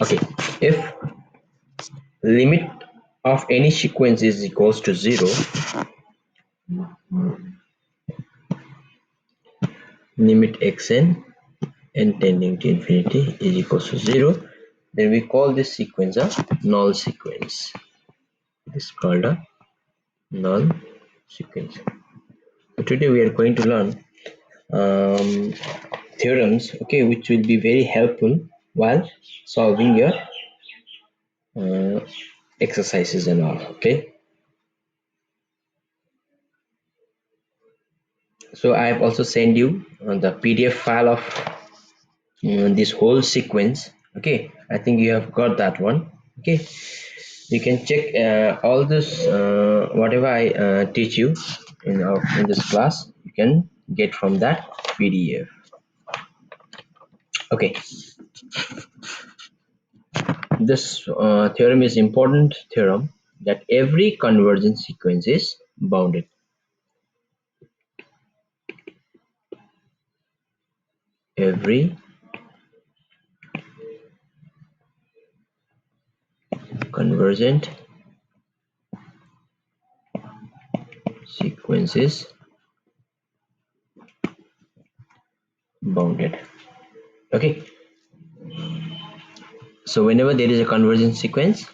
Okay, if limit of any sequence is equals to 0, limit xn n tending to infinity is equals to 0, then we call this sequence a null sequence. This is called a null sequence. So today we are going to learn theorems, okay, which will be very helpful while solving your exercises and all. Okay, so I have also sent you the PDF file of this whole sequence. Okay, I think you have got that one. Okay, you can check all this whatever I teach you in this class, you can get from that PDF. Okay, this theorem is important theorem that every convergent sequence is bounded. Every convergent sequence is bounded. Okay, so whenever there is a convergent sequence,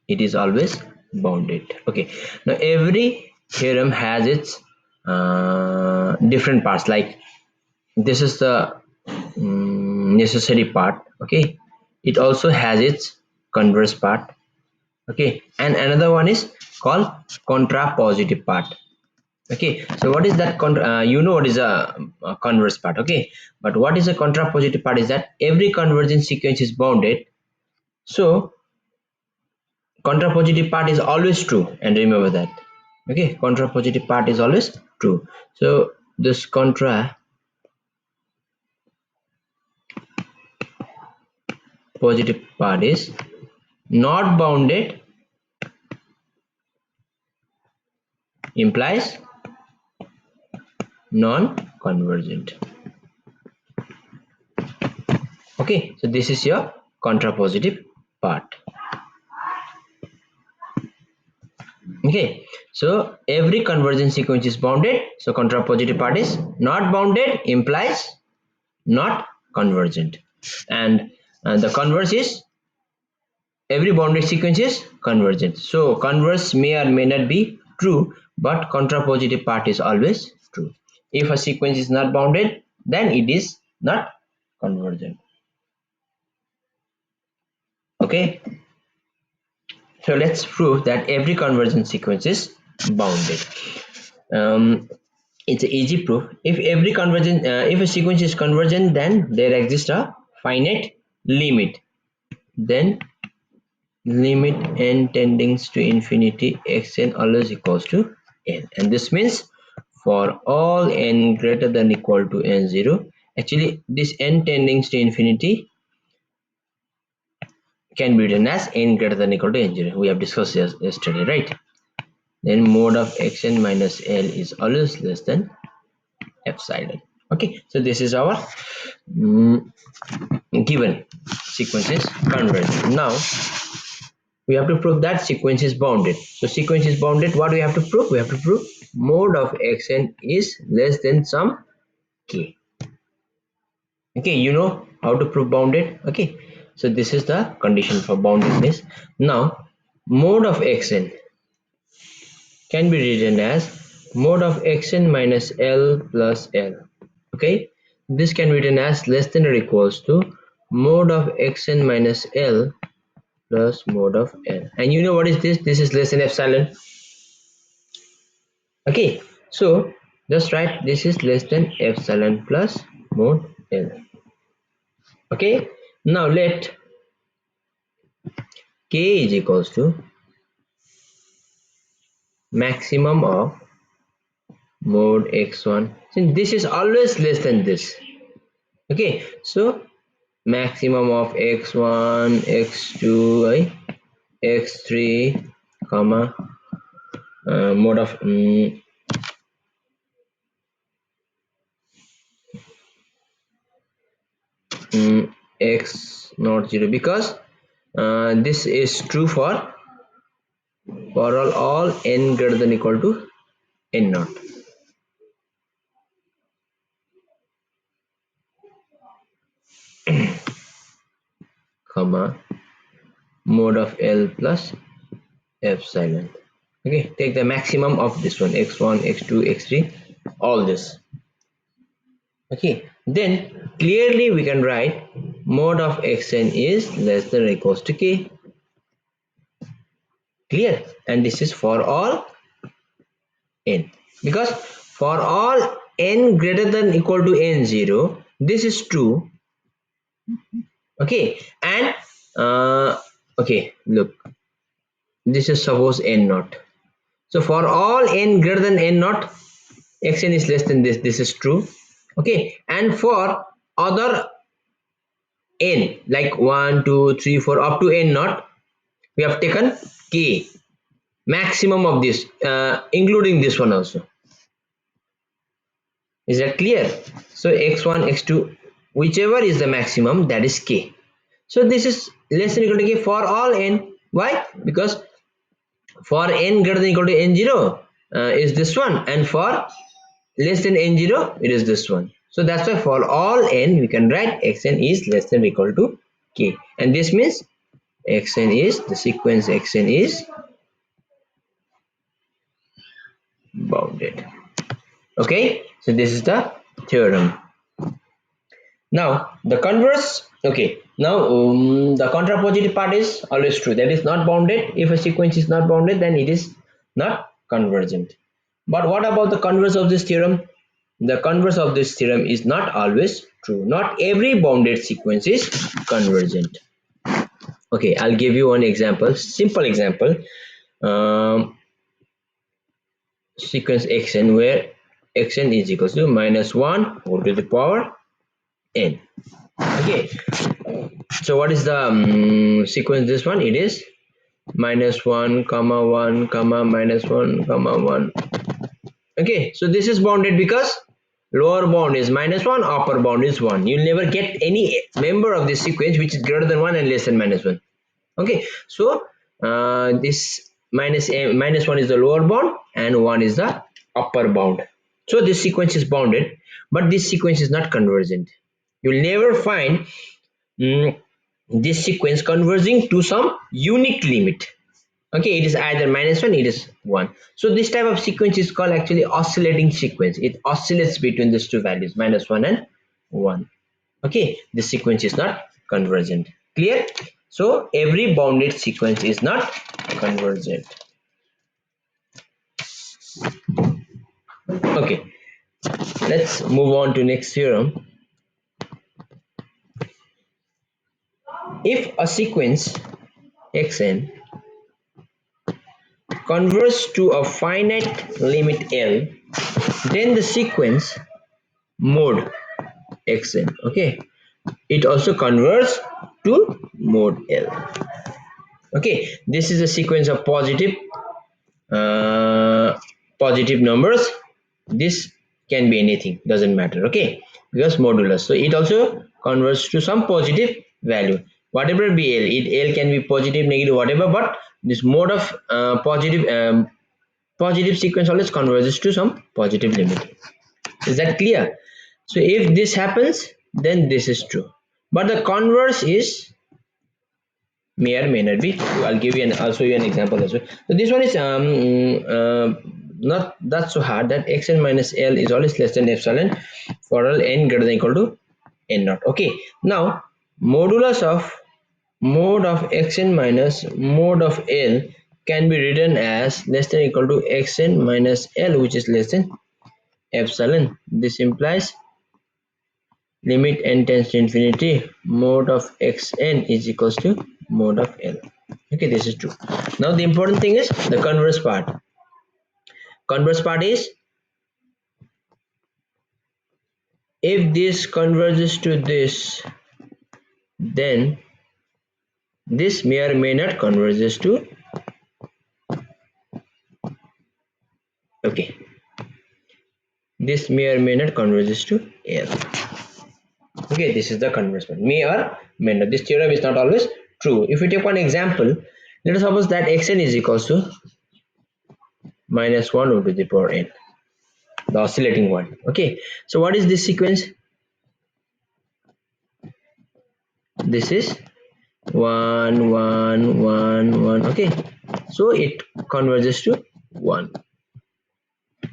it is always bounded. Okay, now every theorem has its different parts. Like this is the necessary part. Okay, it also has its converse part. Okay, and another one is called contrapositive part. Okay, so what is that you know what is a converse part. Okay, but what is a contrapositive part is that every convergent sequence is bounded, so contrapositive part is always true, and remember that. Okay, contrapositive part is always true. So this contrapositive part is not bounded implies non-convergent. Okay, so this is your contrapositive part. Okay, so every convergent sequence is bounded, so contrapositive part is not bounded implies not convergent, and the converse is every bounded sequence is convergent. So converse may or may not be true, but contrapositive part is always true. If a sequence is not bounded, then it is not convergent. Okay, so let's prove that every convergent sequence is bounded. It's an easy proof. If every convergent if a sequence is convergent, then there exists a finite limit. Then limit n tending to infinity xn always equals to n, and this means for all n greater than equal to n0, actually this n tending to infinity can be written as n greater than equal to n0. We have discussed yesterday, right? Then mode of xn minus l is always less than epsilon. Okay, so this is our given sequence is convergent. Now we have to prove that sequence is bounded. So sequence is bounded, what do we have to prove? We have to prove mode of xn is less than some k. Okay, you know how to prove bounded. Okay, so this is the condition for boundedness. Now mode of xn can be written as mode of xn minus l plus l. Okay, this can be written as less than or equals to mode of xn minus l plus mode of l. And you know what is this? This is less than epsilon. Okay, so just write this is less than epsilon plus mode l. Okay, now let k is equals to maximum of mode x1, since this is always less than this. Okay, so maximum of x1, x2, x3, comma mode of x not 0 because this is true for all n greater than equal to n naught, comma mod of L plus epsilon. Okay, take the maximum of this one, x1 x2 x3, all this. Okay, then clearly we can write mod of xn is less than or equals to k. Clear? And this is for all n, because for all n greater than equal to n0 this is true. Okay, and okay, look, this is suppose n naught. So for all n greater than n naught, xn is less than this. This is true. Okay, and for other n like 1 2 3 4 up to n naught, we have taken k maximum of this, including this one also. Is that clear? So x1 x2 whichever is the maximum, that is k. So this is less than equal to k for all n. Why? Because for n greater than equal to n0 is this one, and for less than n0 it is this one. So that's why for all n we can write xn is less than or equal to k, and this means xn is, the sequence xn is bounded. Okay, so this is the theorem. Now the converse. Okay, now the contrapositive part is always true, that is not bounded. If a sequence is not bounded, then it is not convergent. But what about the converse of this theorem? The converse of this theorem is not always true. Not every bounded sequence is convergent. Okay, I'll give you one example, simple example. Sequence xn where xn is equals to -1 whole to the power n. Okay, so what is the sequence? This one, it is -1 comma 1 comma -1 comma 1. Okay, so this is bounded because lower bound is -1, upper bound is 1. You'll never get any member of this sequence which is greater than 1 and less than -1. Okay, so this -1 is the lower bound and 1 is the upper bound. So this sequence is bounded, but this sequence is not convergent. You'll never find this sequence converging to some unique limit. Okay, it is either -1, it is 1. So this type of sequence is called actually oscillating sequence. It oscillates between these two values, -1 and 1. Okay, this sequence is not convergent. Clear? So every bounded sequence is not convergent. Okay, let's move on to next theorem. If a sequence xn converges to a finite limit L, then the sequence mod xn, okay, it also converges to mod L. Okay, this is a sequence of positive numbers. This can be anything, doesn't matter. Okay, because modulus, so it also converts to some positive value, whatever be L. L can be positive, negative, whatever, but this mode of positive sequence always converges to some positive limit. Is that clear? So if this happens, then this is true, but the converse is may or may not be true. I'll give you I'll show you an example as well. So this one is not that so hard, that xn minus L is always less than epsilon for all n greater than equal to n naught. Okay, now modulus of mod of xn minus mod of L can be written as less than equal to xn minus L, which is less than epsilon. This implies limit n tends to infinity mod of xn is equals to mod of L. Okay, this is true. Now the important thing is the converse part. Converse part is if this converges to this, then this may or may not converges to, okay, this may or may not converges to L. Okay, Okay, this is the converse one, may or may not. This theorem is not always true. If we take one example, let us suppose that xn is equals to minus 1 over to the power n, the oscillating one. Okay, so what is this sequence? This is 1 1 1 1. Okay, so it converges to 1.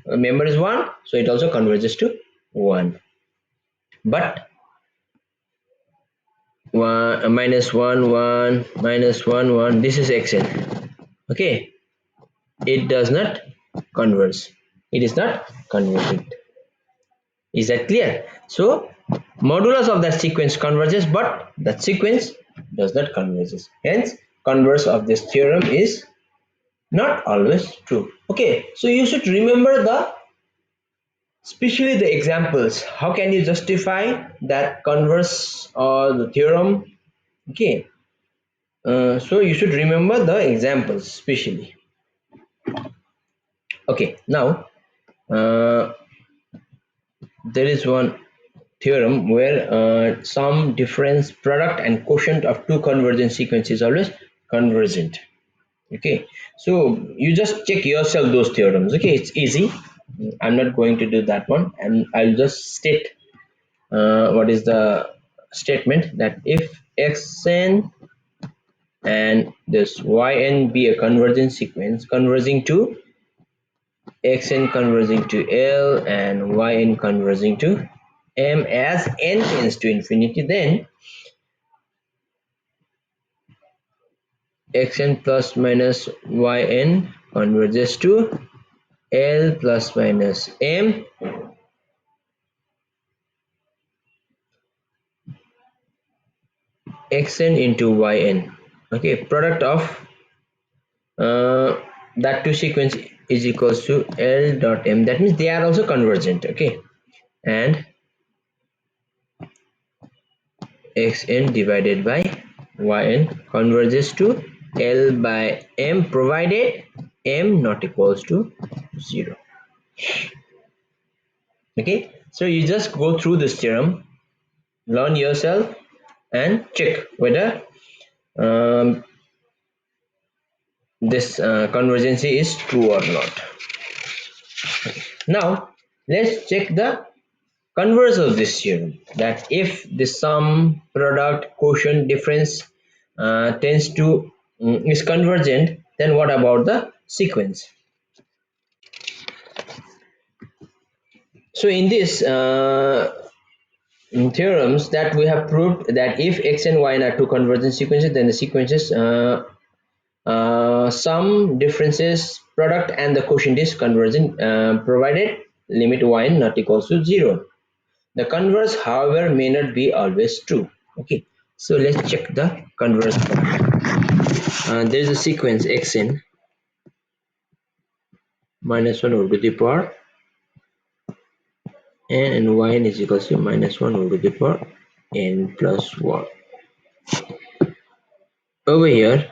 Member is 1, so it also converges to 1. But 1 minus 1 1 minus 1 1, this is xn. Okay, it does not converge, it is not convergent. Is that clear? So modulus of that sequence converges, but that sequence does not converges. Hence, converse of this theorem is not always true. Okay, so you should remember the, especially the examples. How can you justify that converse or the theorem? Okay, so you should remember the examples especially. Okay, now uh, there is one theorem where some difference product and quotient of two convergent sequences is always convergent. Okay, so you just check yourself those theorems. Okay, it's easy. I'm not going to do that one, and I'll just state what is the statement, that if xn and this yn be a convergent sequence converging to xn converging to L and yn converging to M as n tends to infinity, then xn plus minus yn converges to L plus minus M xn into yn. Okay, product of that two sequence is equals to L dot M. That means they are also convergent. Okay, and xn divided by yn converges to L by M provided M not equals to 0. Okay, so you just go through this theorem, learn yourself, and check whether um, this convergency is true or not. Now let's check the converse of this theorem, that if the sum product quotient difference tends to is convergent, then what about the sequence? So in this theorems that we have proved that if x and y are two convergent sequences, then the sequences some differences product and the quotient is convergent provided limit y not equals to 0. The converse however may not be always true. Okay, so let's check the converse. There is a sequence xn minus 1 over to the power n and yn is equals to minus 1 over to the power n plus 1. Over here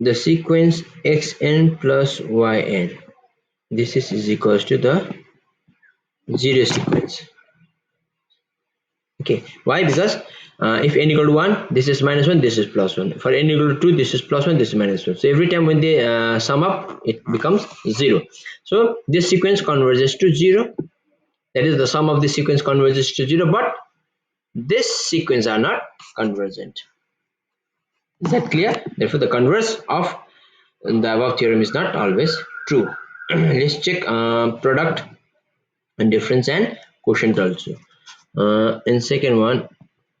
the sequence xn plus yn, this is equals to the 0 sequence. Okay, why? Because if n equal to 1, this is minus 1, this is plus 1. For n equal to 2, this is plus 1, this is minus 1. So every time when they sum up, it becomes 0. So this sequence converges to 0. That is, the sum of this sequence converges to 0, but this sequence are not convergent. Is that clear? Therefore the converse of the above theorem is not always true. Let's check product and difference and quotient also. In second one,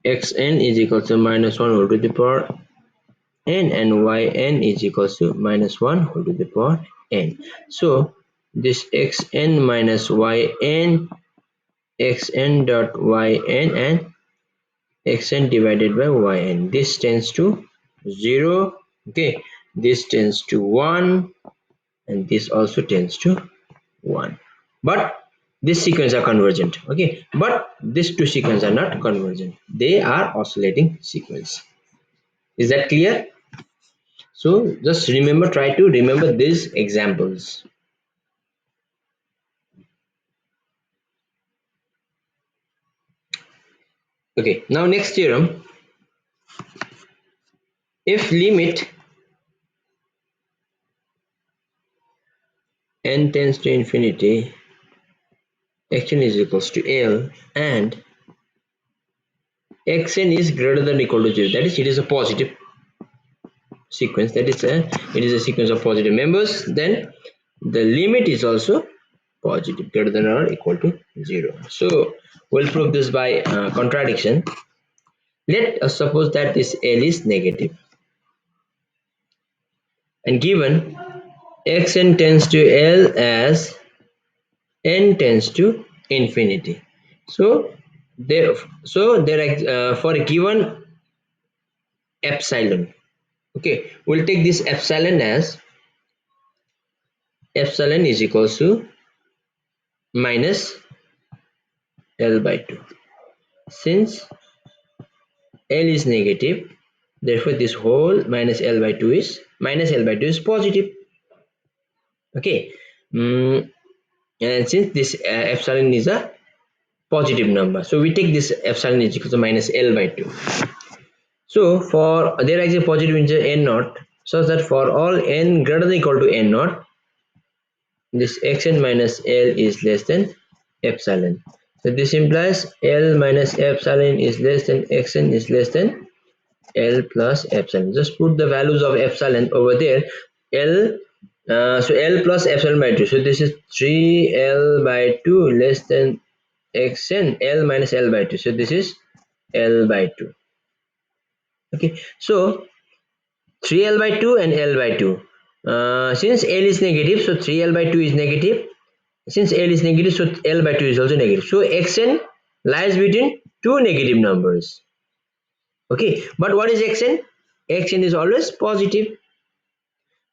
xn is equal to minus 1 whole to the power n and yn is equals to minus 1 whole to the power n. So this xn minus yn, xn dot yn and xn divided by yn, this tends to 0. Okay, this tends to 1 and this also tends to 1, but this sequence are convergent. Okay, but these two sequences are not convergent, they are oscillating sequence. Is that clear? So just remember, try to remember these examples. Okay, now next theorem. If limit n tends to infinity, xn is equals to L, and xn is greater than or equal to 0, that is, it is a positive sequence, that is it is a sequence of positive members, then the limit is also positive, greater than or equal to 0. So we'll prove this by contradiction. Let us suppose that this L is negative, and given xn tends to L as n tends to infinity. So there, for a given epsilon, okay, we'll take this epsilon as epsilon is equals to minus L by 2. Since L is negative, therefore this whole minus L by 2 is positive. Okay. And since this epsilon is a positive number, so we take this epsilon is equal to minus L by 2. So for there is a positive integer n naught, such that for all n greater than or equal to n naught, this xn minus L is less than epsilon. So this implies L minus epsilon is less than xn is less than L plus epsilon. Just put the values of epsilon over there. L so L plus epsilon by 2. So this is 3L by 2 less than xn L minus L by 2. So this is L by 2. Okay. So 3L by 2 and L by 2. Since L is negative, so 3L by 2 is negative. Since L is negative, so L by 2 is also negative. So xn lies between two negative numbers. Okay, but what is xn? Xn is always positive.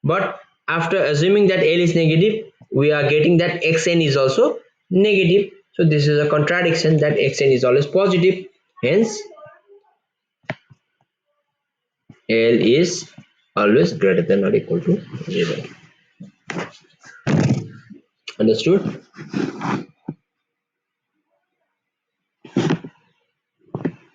But after assuming that L is negative, we are getting that xn is also negative. So this is a contradiction, that xn is always positive. Hence, L is always greater than or equal to 0. Understood?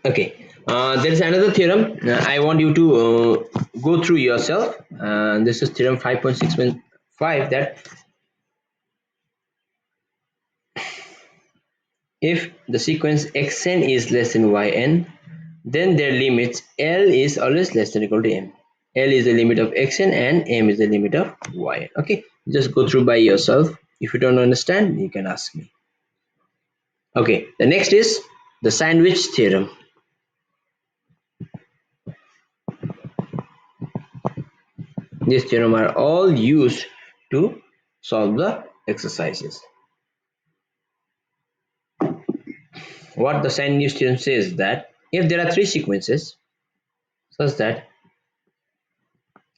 Okay. There is another theorem. I want you to go through yourself. This is theorem 5.615, that if the sequence xn is less than yn, then their limits L is always less than or equal to m. L is the limit of xn and m is the limit of yn. Okay, just go through by yourself. If you don't understand, you can ask me. Okay, the next is the sandwich theorem. These theorem are all used to solve the exercises. What the sandwich theorem says, that if there are three sequences such that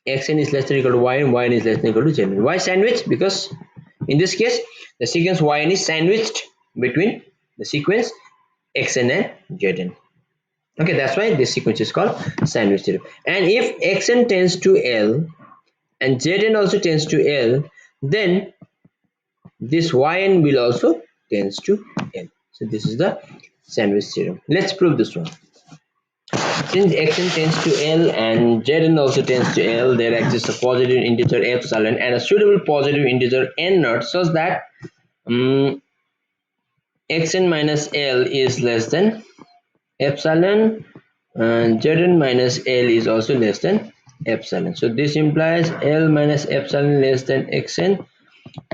xn is less than or equal to yn is less than or equal to zn. Why sandwich? Because in this case the sequence yn is sandwiched between the sequence xn and zn. Okay, that's why this sequence is called sandwich theorem. And if xn tends to L and zn also tends to L, then this yn will also tends to L. So this is the sandwich theorem. Let's prove this one. Since xn tends to L and zn also tends to L, there exists a positive integer epsilon and a suitable positive integer n naught, such that xn minus L is less than epsilon, and zn minus L is also less than epsilon. So this implies L minus epsilon less than xn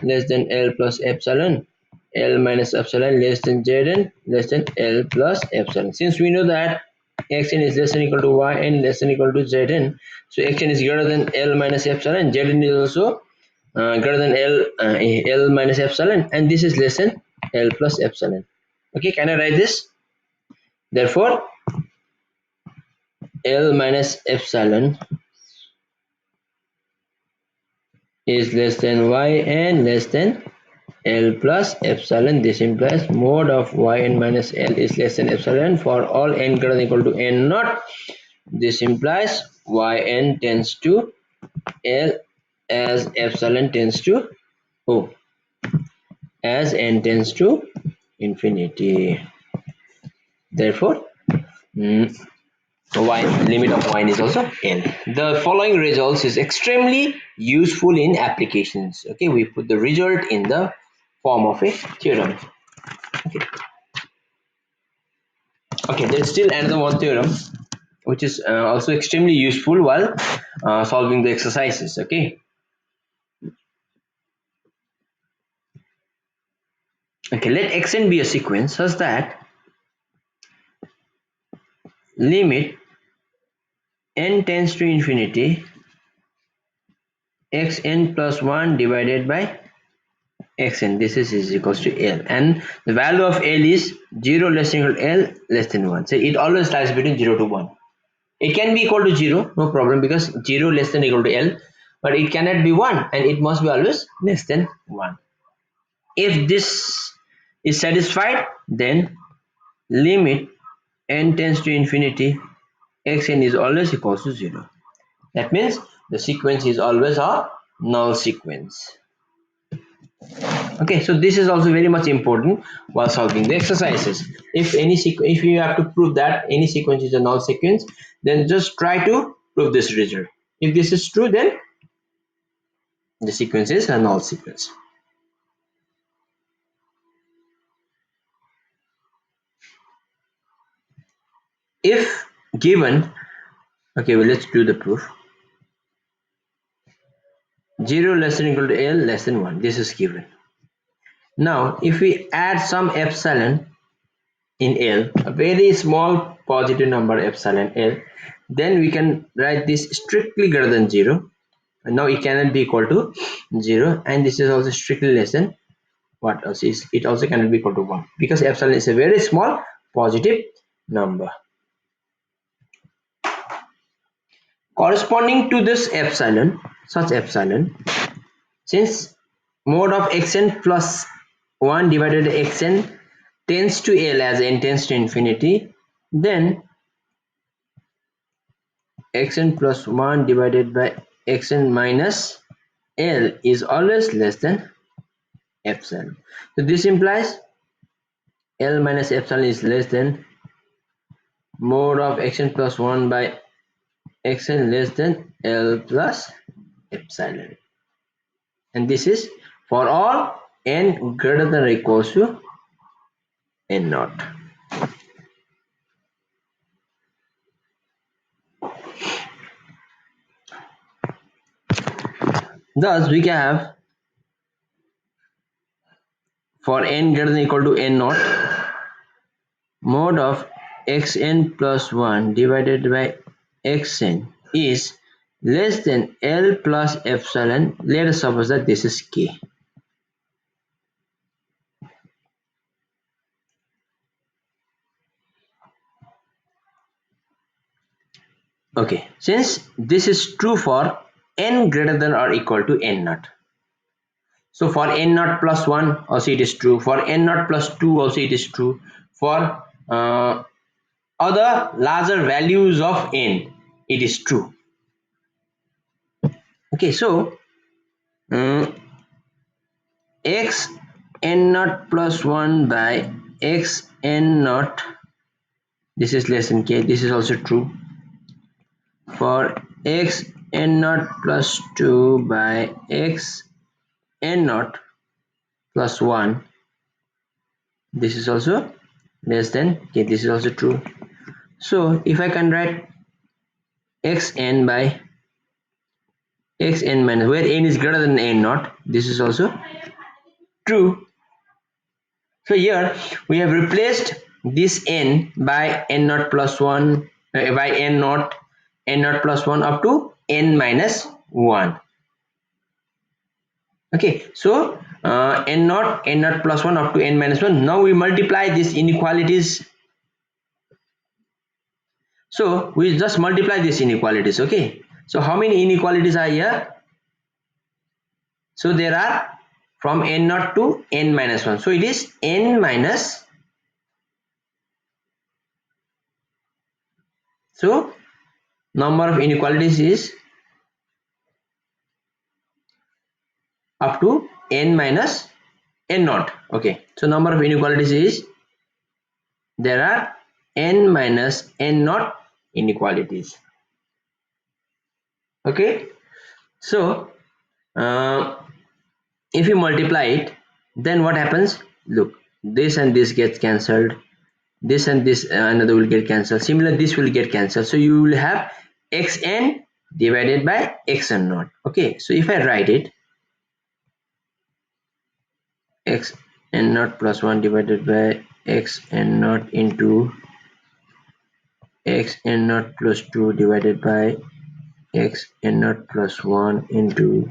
less than L plus epsilon, L minus epsilon less than zn less than L plus epsilon. Since we know that xn is less than equal to yn less than equal to zn, so xn is greater than L minus epsilon, zn is also greater than L minus epsilon, and this is less than L plus epsilon. Okay, can I write this? Therefore, L minus epsilon is less than yn less than L plus epsilon. This implies mode of yn minus L is less than epsilon for all n greater than equal to n naught. This implies yn tends to L as epsilon tends to as n tends to infinity. Therefore, Wine limit of wine is also n. The following results is extremely useful in applications. Okay, we put the result in the form of a theorem. Okay, okay, there's still another one theorem which is also extremely useful while solving the exercises. Okay, okay, let xn be a sequence such that limit n tends to infinity xn plus 1 divided by xn, this is equals to l, and the value of l is 0 less than equal to l less than 1. So it always lies between 0 to 1. It can be equal to 0, no problem, because 0 less than equal to l, but it cannot be 1 and it must be always less than 1. If this is satisfied, then limit n tends to infinity xn is always equals to 0. That means the sequence is always a null sequence. Okay, so this is also very much important while solving the exercises. If you have to prove that any sequence is a null sequence, then just try to prove this result. If this is true, then the sequence is a null sequence. If given, okay, well, let's do the proof. 0 less than equal to l less than 1, this is given. Now if we add some epsilon in L, a very small positive number epsilon L, then we can write this strictly greater than 0. And now it cannot be equal to 0, and this is also strictly less than what else is, it also cannot be equal to 1 because epsilon is a very small positive number. Corresponding to this epsilon, such epsilon, since mode of xn plus 1 divided by xn tends to L as n tends to infinity, then xn plus 1 divided by xn minus L is always less than epsilon. So this implies L minus epsilon is less than mode of xn plus 1 by xn less than L plus epsilon. And this is for all n greater than or equals to n naught. Thus we can have for n greater than or equal to n naught, mode of xn plus 1 divided by xn is less than L plus epsilon. Let us suppose that this is k. Okay, since this is true for n greater than or equal to n naught, so for n naught plus 1 also it is true, for n naught plus 2 also it is true, for other larger values of n it is true. Okay, so x n naught plus 1 by x n naught, this is less than k, this is also true. For x n naught plus 2 by x n naught plus 1, this is also less than k, this is also true. So if I can write xn by xn minus, where n is greater than n naught, this is also true. So here we have replaced this n by n naught plus 1 by n naught plus 1 up to n minus 1. Okay, so n naught plus 1 up to n minus 1. Now we multiply these inequalities. So we just multiply these inequalities. Okay, so how many inequalities are here? So there are from n naught to n minus 1. So it is n minus, so number of inequalities is up to n minus n naught. Okay, so number of inequalities is, there are n minus n naught inequalities. Okay, so uh, if you multiply it, then what happens? Look, this and this gets cancelled, this and this another will get cancelled, similar this will get cancelled, so you will have xn divided by xn naught. Okay, so if I write it, xn naught plus 1 divided by xn naught into xn naught plus 2 divided by xn naught plus 1 into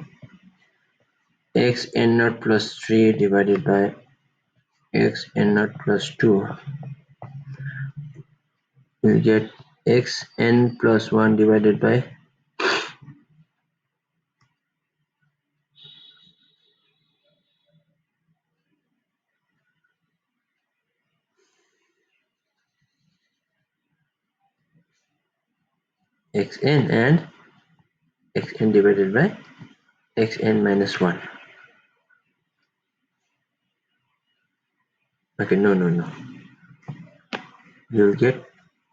xn naught plus 3 divided by xn naught plus 2 will get xn plus 1 divided by xn and xn divided by xn minus 1. Okay, no, you'll get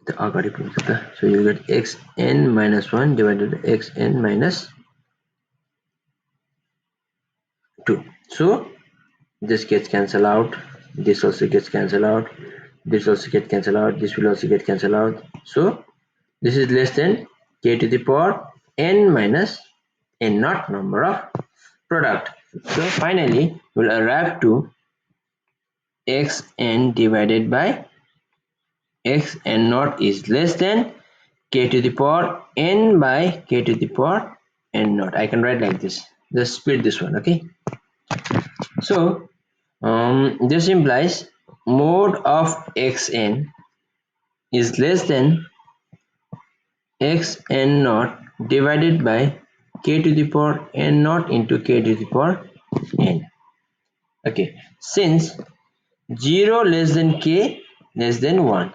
the अगाडि पुग्छ, so you'll get xn minus 1 divided by xn minus 2. So this gets cancelled out, this also gets cancelled out, this also get cancelled out, this will also get cancelled out, so this is less than k to the power n minus n naught number of product. So finally we'll arrive to xn divided by xn naught is less than k to the power n by k to the power n naught. I can write like this, just split this one. Okay, so this implies mode of xn is less than xn naught divided by k to the power n naught into k to the power n. Okay, since 0 less than k less than 1.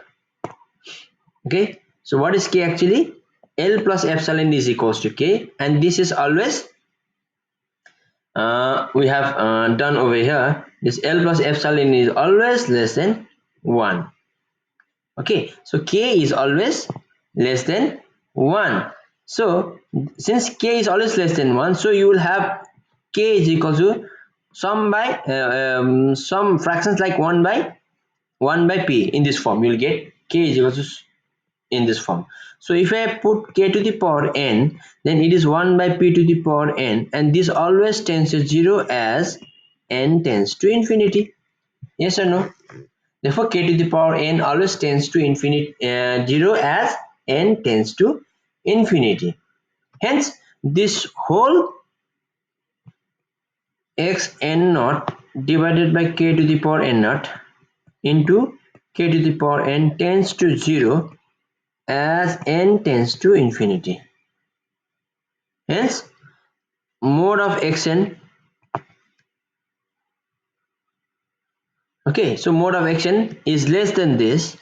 Okay, so what is k actually? L plus epsilon is equals to k, and this is always we have done over here, this L plus epsilon is always less than 1. Okay, so k is always less than 1. So since k is always less than 1, so you will have k is equal to some by some fractions like 1 by p. In this form you will get k is equal to in this form. So if I put k to the power n, then it is 1 by p to the power n, and this always tends to 0 as n tends to infinity. Yes or no? Therefore k to the power n always tends to infinity, 0 as n tends to infinity. Hence this whole x n naught divided by k to the power n naught into k to the power n tends to 0 as n tends to infinity. Hence mode of xn, okay, so mode of xn is less than this,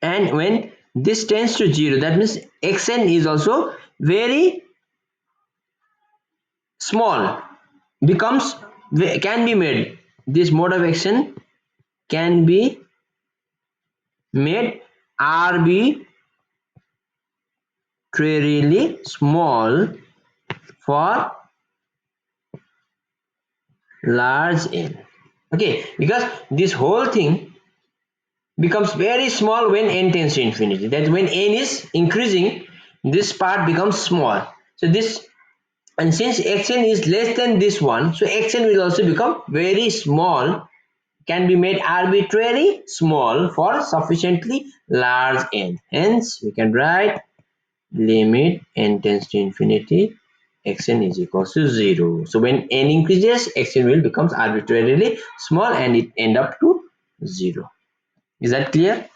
and when this tends to 0, that means xn is also very small, becomes, can be made, this mode of xn can be made arbitrarily small for large n. Okay, because this whole thing becomes very small when n tends to infinity. That when n is increasing, this part becomes small. So this, and since xn is less than this one, so xn will also become very small, can be made arbitrarily small for sufficiently large n. Hence we can write limit n tends to infinity, xn is equals to 0. So when n increases, xn will becomes arbitrarily small and it end up to 0. Is that clear?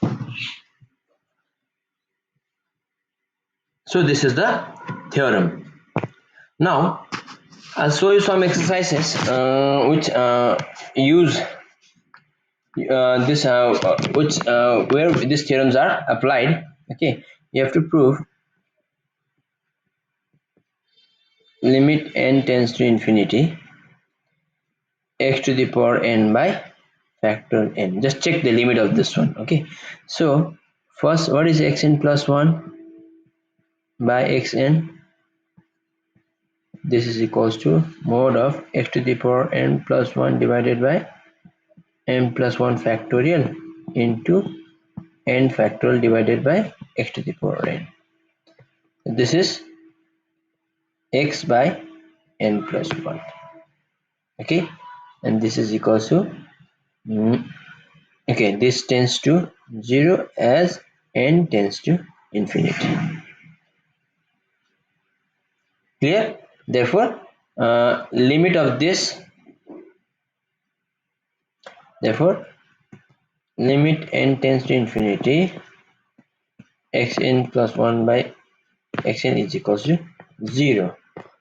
So this is the theorem. Now I'll show you some exercises which use this which where these theorems are applied. Okay, you have to prove limit n tends to infinity, x to the power n by factor n. Just check the limit of this one. Okay, so First, what is xn plus 1 by xn? This is equals to mod of x to the power n plus 1 divided by n plus 1 factorial into n factorial divided by x to the power n. This is x by n plus 1. Okay, and this is equals to okay, this tends to 0 as n tends to infinity. Clear? Therefore, limit of this, therefore limit n tends to infinity xn plus 1 by xn is equals to 0.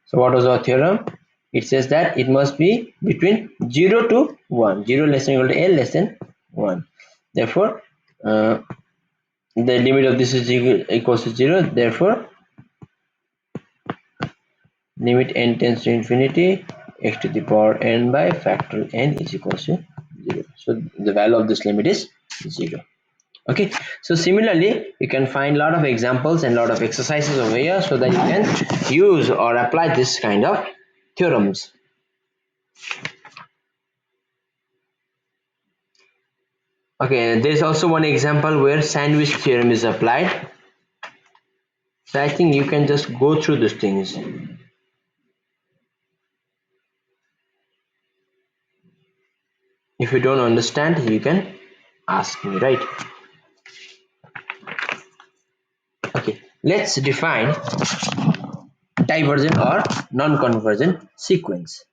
So what was our theorem? It says that it must be between 0 to 1, 0 less than or equal to l less than 1. Therefore, the limit of this is equals to 0. Therefore, limit n tends to infinity x to the power n by factorial n is equals to 0. So the value of this limit is 0. Okay, so similarly you can find a lot of examples and a lot of exercises over here so that you can use or apply this kind of theorems. Okay, there's also one example where sandwich theorem is applied. So I think you can just go through these things. If you don't understand, you can ask me, right? Okay, let's define divergent or non-convergent sequence.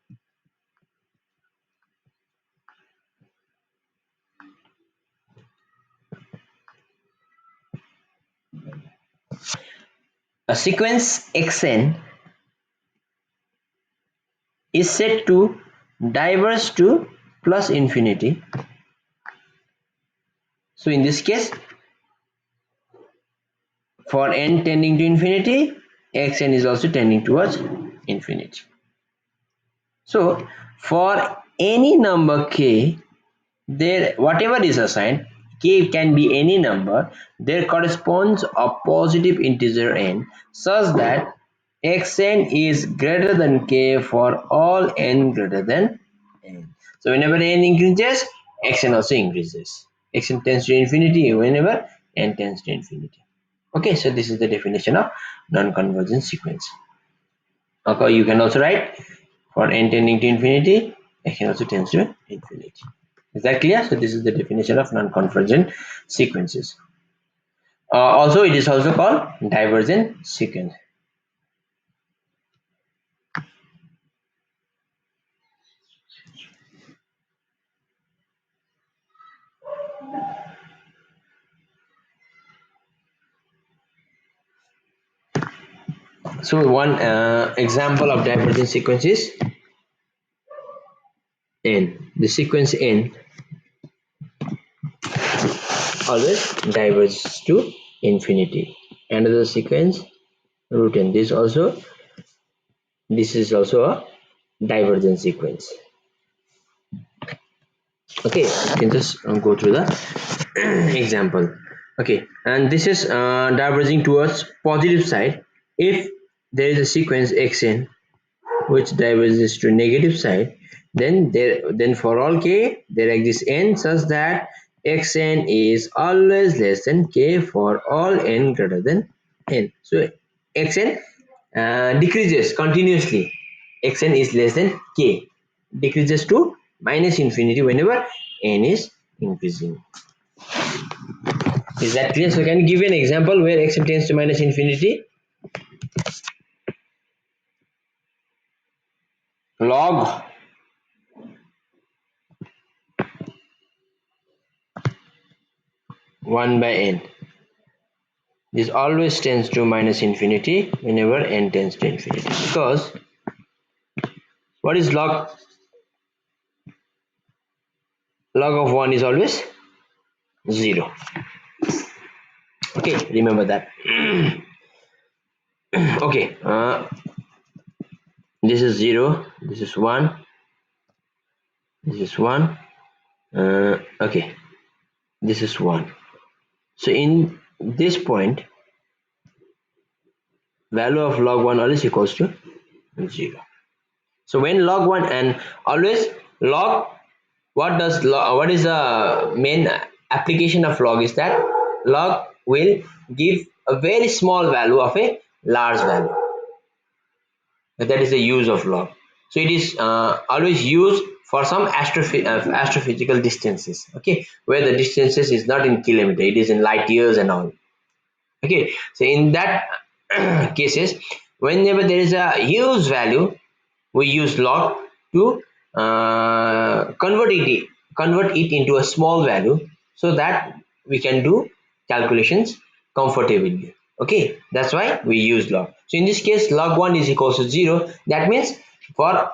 A sequence xn is said to diverge to plus infinity. So in this case, for n tending to infinity, xn is also tending towards infinity. So for any number k, there whatever is assigned, k can be any number, there corresponds a positive integer n such that xn is greater than k for all n greater than n. So whenever n increases, xn also increases. Xn tends to infinity whenever n tends to infinity. Okay, so this is the definition of non-convergent sequence. Okay, you can also write for n tending to infinity, xn also tends to infinity. Is that clear? So this is the definition of non-convergent sequences. Also, it is also called divergent sequence. So one example of divergent sequence is n. The sequence n always diverges to infinity. Another sequence root n. This is also a divergent sequence. Okay, you can just go through the example. Okay, and this is diverging towards positive side if there is a sequence xn which diverges to negative side, then for all k there exists n such that xn is always less than k for all n greater than n. So xn decreases continuously. Xn is less than k, decreases to minus infinity whenever n is increasing. Is that clear? So can you give an example where xn tends to minus infinity? Log 1 by n. This always tends to minus infinity whenever n tends to infinity, because what is log of 1 is always 0. Okay, remember that. Okay, this is 0, this is 1, this is 1, okay, this is 1. So in this point value of log 1 always equals to 0. So when log 1 and always log, what is the main application of log is that log will give a very small value of a large value. That is the use of log. So it is always used for some astrophysical distances, okay, where the distances is not in kilometer, it is in light years and all. Okay, so in that cases, whenever there is a huge value, we use log to convert it into a small value, so that we can do calculations comfortably. Okay, that's why we use log. So in this case log 1 is equals to 0. That means for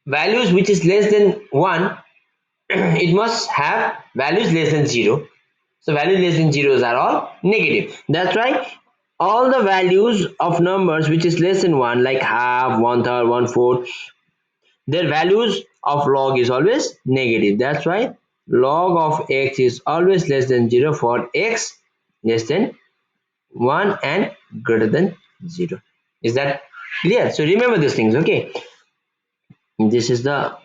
values which is less than 1, it must have values less than 0. So values less than zeros are all negative. That's why all the values of numbers which is less than 1, like half, one third, one fourth, their values of log is always negative. That's why log of x is always less than 0 for x less than 1 and greater than 0. Is that clear? So remember these things. Okay, this is the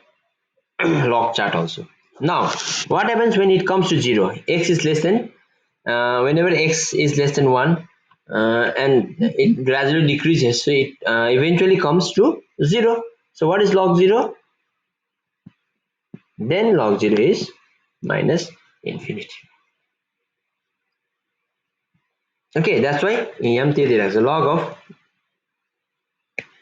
log chart also. Now what happens when it comes to 0? X is less than whenever x is less than 1, and it gradually decreases, so it eventually comes to 0. So what is log 0? Then log 0 is minus infinity. Okay, that's why em theory has a log of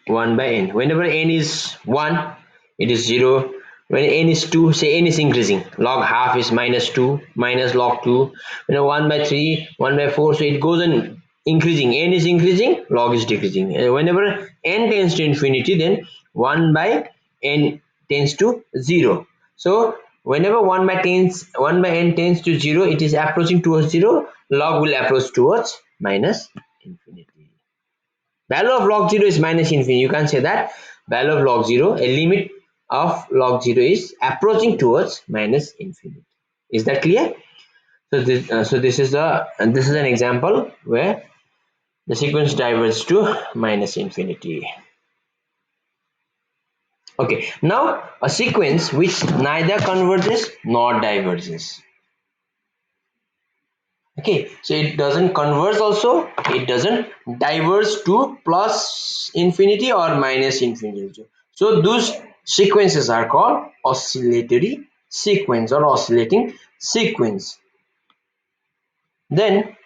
1 by n. Whenever n is 1, it is 0. When n is 2, say n is increasing, log half is minus 2 minus log 2. 1 by 3, 1 by 4, so it goes on increasing. N is increasing, log is decreasing. Whenever n tends to infinity, then 1 by n tends to 0. So whenever 1 by n tends to 0, it is approaching towards 0, log will approach towards minus infinity. Value of log 0 is minus infinity. You can say that value of log 0, a limit of log 0 is approaching towards minus infinity. Is that clear? So this is an example where the sequence diverges to minus infinity. Okay, now a sequence which neither converges nor diverges. Okay, so it doesn't converge also, it doesn't diverge to plus infinity or minus infinity. So those sequences are called oscillatory sequence or oscillating sequence. Then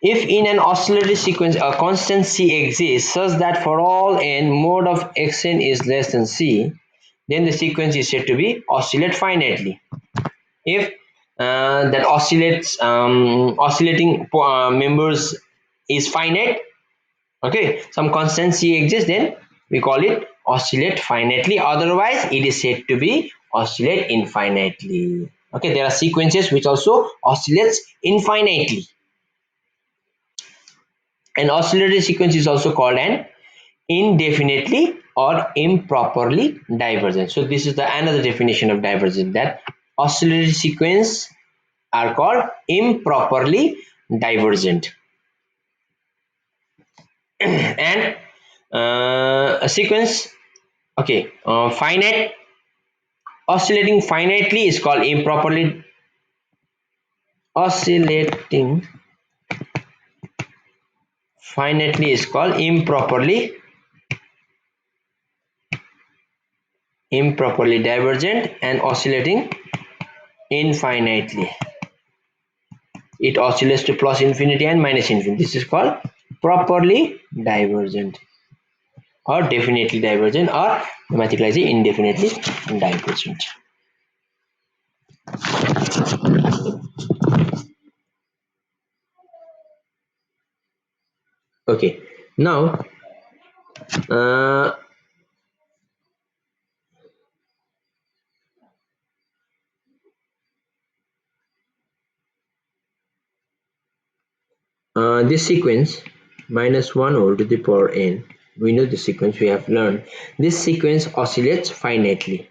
if in an oscillatory sequence a constant c exists such that for all n mode of xn is less than c, then the sequence is said to be oscillate finitely. If that oscillating members is finite, okay, some constant c exists, then we call it oscillate finitely. Otherwise it is said to be oscillate infinitely. Okay, there are sequences which also oscillates infinitely. An oscillatory sequence is also called an indefinitely or improperly divergent. So this is the another definition of divergent, that oscillatory sequence are called improperly divergent. And a sequence, okay, finite oscillating finitely is called improperly oscillating finitely is called improperly divergent, and oscillating infinitely, it oscillates to plus infinity and minus infinity. This is called properly divergent or definitely divergent, or grammatically indefinitely divergent. Okay, now uh, this sequence minus 1 over to the power n, we know the sequence, we have learned this sequence oscillates finitely.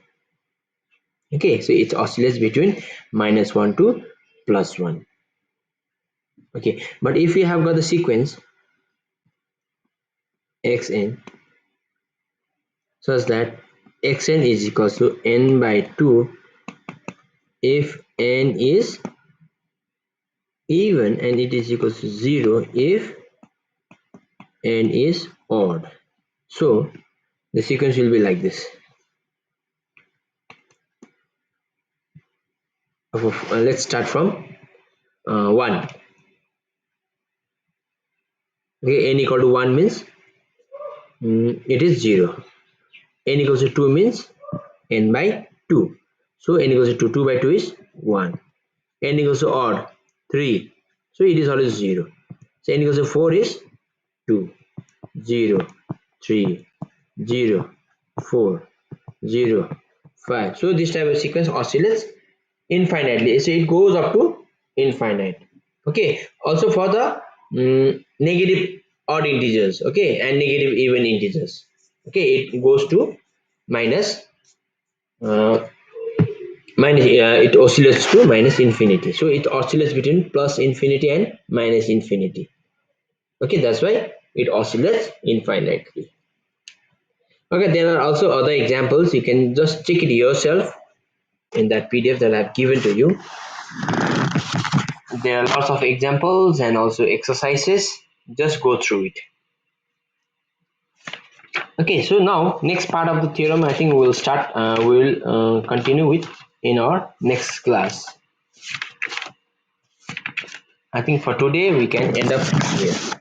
Okay, so it oscillates between minus 1 to plus 1. Okay, but if we have got the sequence xn such that xn is equals to n by 2 if n is even and it is equals to 0 if n is odd. So the sequence will be like this. Let's start from 1. Okay, n equal to 1 means it is 0. N equals to 2 means n by 2. So n equals to 2, 2 by 2 is 1. N equals to odd 3. So it is always 0. So n equals to 4 is 2, 0, 3, 0, 4, 0, 5. So this type of sequence oscillates infinitely. So it goes up to infinite. Okay. Also for the negative odd integers. Okay, and negative even integers. Okay, it goes to minus uh, it oscillates to minus infinity. So it oscillates between plus infinity and minus infinity. Okay, that's why it oscillates infinitely. Okay, there are also other examples. You can just check it yourself in that PDF that I've given to you. There are lots of examples and also exercises. Just go through it. Okay, so now next part of the theorem I think we'll start we'll continue with in our next class. I think for today we can end up here.